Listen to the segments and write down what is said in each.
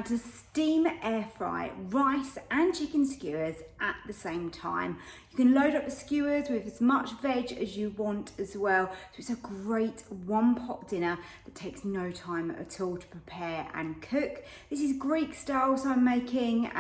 how to steam air fry rice and chicken skewers at the same time. You can load up the skewers with as much veg as you want as well. So it's a great one-pot dinner that takes no time at all to prepare and cook. This is Greek style, so I'm making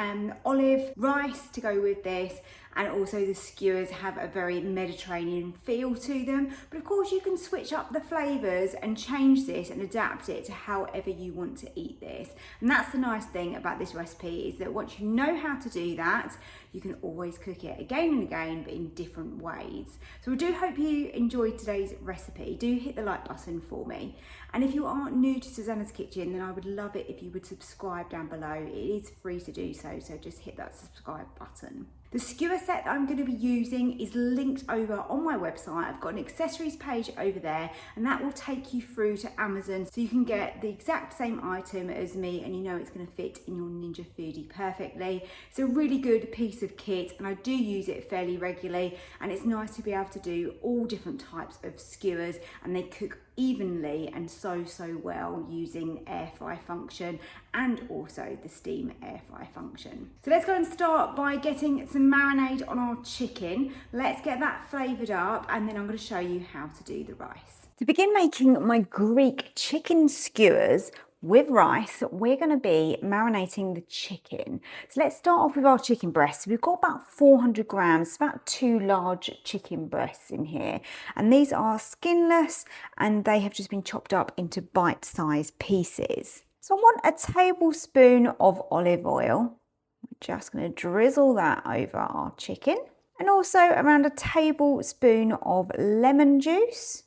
olive rice to go with this. And also the skewers have a very Mediterranean feel to them. But of course you can switch up the flavours and change this and adapt it to however you want to eat this. And that's the nice thing about this recipe, is that once you know how to do that, you can always cook it again and again, but in different ways. So I do hope you enjoyed today's recipe. Do hit the like button for me. And if you are new to Susannah's Kitchen, then I would love it if you would subscribe down below. It is free to do so, so just hit that subscribe button. The skewer set that I'm going to be using is linked over on my website. I've got an accessories page over there, and that will take you through to Amazon, so you can get the exact same item as me, and you know it's going to fit in your Ninja Foodi perfectly. It's a really good piece of kit, and I do use it fairly regularly, and it's nice to be able to do all different types of skewers, and they cook evenly and so well using air fry function and also the steam air fry function. So let's go and start by getting some marinade on our chicken. Let's get that flavoured up, and then I'm going to show you how to do the rice. To begin making my Greek chicken skewers with rice, we're going to be marinating the chicken. So let's start off with our chicken breasts. We've got about 400 grams, about 2 large chicken breasts in here. And these are skinless, and they have just been chopped up into bite-sized pieces. So I want a tablespoon of olive oil. We're just going to drizzle that over our chicken. And also around a tablespoon of lemon juice.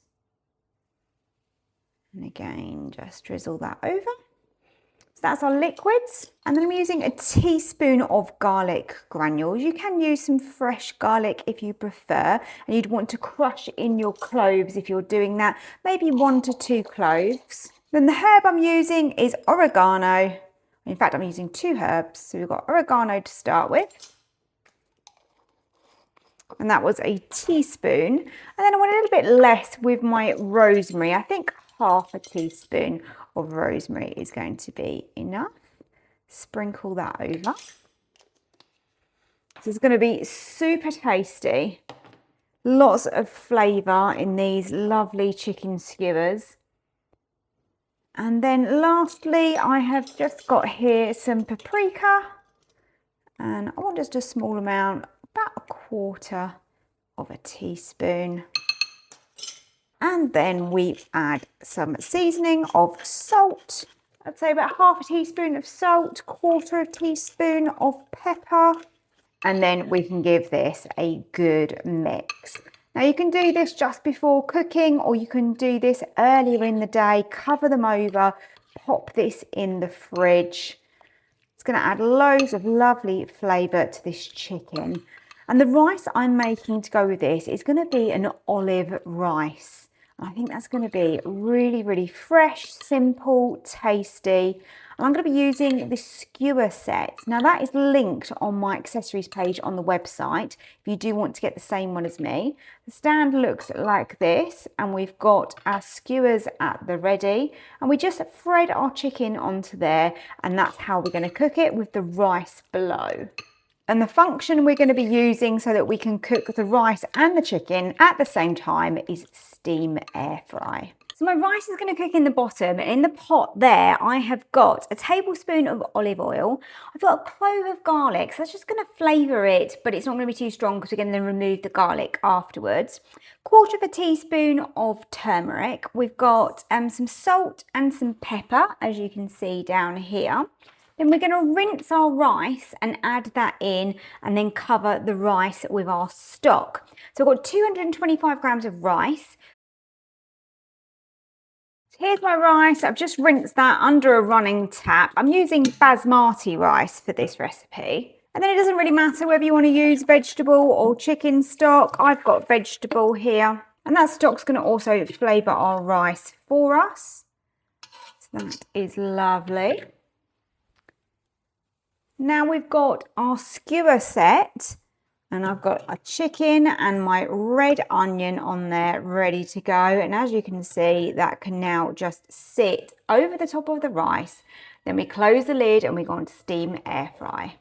And again, just drizzle that over. So that's our liquids. And then I'm using a teaspoon of garlic granules. You can use some fresh garlic if you prefer, and you'd want to crush in your cloves if you're doing that, maybe 1 to 2 cloves. Then the herb I'm using is oregano. In fact, I'm using 2 herbs. So we've got oregano to start with. And that was a teaspoon. And then I want a little bit less with my rosemary. I think half a teaspoon of rosemary is going to be enough. Sprinkle that over. This is going to be super tasty. Lots of flavour in these lovely chicken skewers. And then lastly, I have just got here some paprika. And I want just a small amount, about 1/4 of a teaspoon. And then we add some seasoning of salt. I'd say about half a teaspoon of salt, 1/4 teaspoon of pepper. And then we can give this a good mix. Now you can do this just before cooking, or you can do this earlier in the day, cover them over, pop this in the fridge. It's going to add loads of lovely flavour to this chicken. And the rice I'm making to go with this is going to be an olive rice. I think that's going to be really fresh, simple, tasty. And I'm going to be using the skewer set. Now that is linked on my accessories page on the website if you do want to get the same one as me. The stand looks like this, and we've got our skewers at the ready, and we just thread our chicken onto there, and that's how we're going to cook it with the rice below. And the function we're going to be using so that we can cook the rice and the chicken at the same time is steam air fry. So my rice is going to cook in the bottom, and in the pot there I have got a tablespoon of olive oil. I've got a clove of garlic, so that's just going to flavour it, but it's not going to be too strong because we're going to remove the garlic afterwards. 1/4 teaspoon of turmeric. We've got some salt and some pepper, as you can see down here. Then we're going to rinse our rice and add that in, and then cover the rice with our stock. So I've got 225 grams of rice. So here's my rice. I've just rinsed that under a running tap. I'm using basmati rice for this recipe. And then it doesn't really matter whether you want to use vegetable or chicken stock. I've got vegetable here. And that stock's going to also flavour our rice for us. So that is lovely. Now we've got our skewer set, and I've got a chicken and my red onion on there ready to go. And as you can see, that can now just sit over the top of the rice, Then we close the lid and we're going to steam air fry.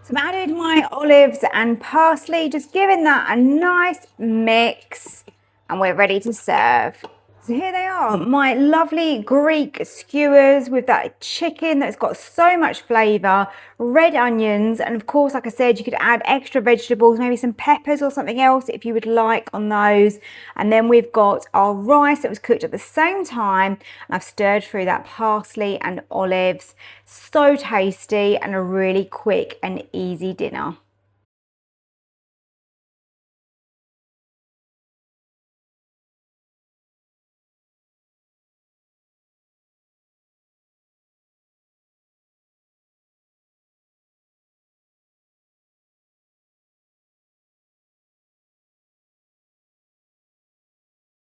So I've added my olives and parsley, just giving that a nice mix, and we're ready to serve. So here they are, my lovely Greek skewers with that chicken that's got so much flavour, red onions, and of course, like I said, you could add extra vegetables, maybe some peppers or something else if you would like on those. And then we've got our rice that was cooked at the same time, and I've stirred through that parsley and olives. So tasty and a really quick and easy dinner.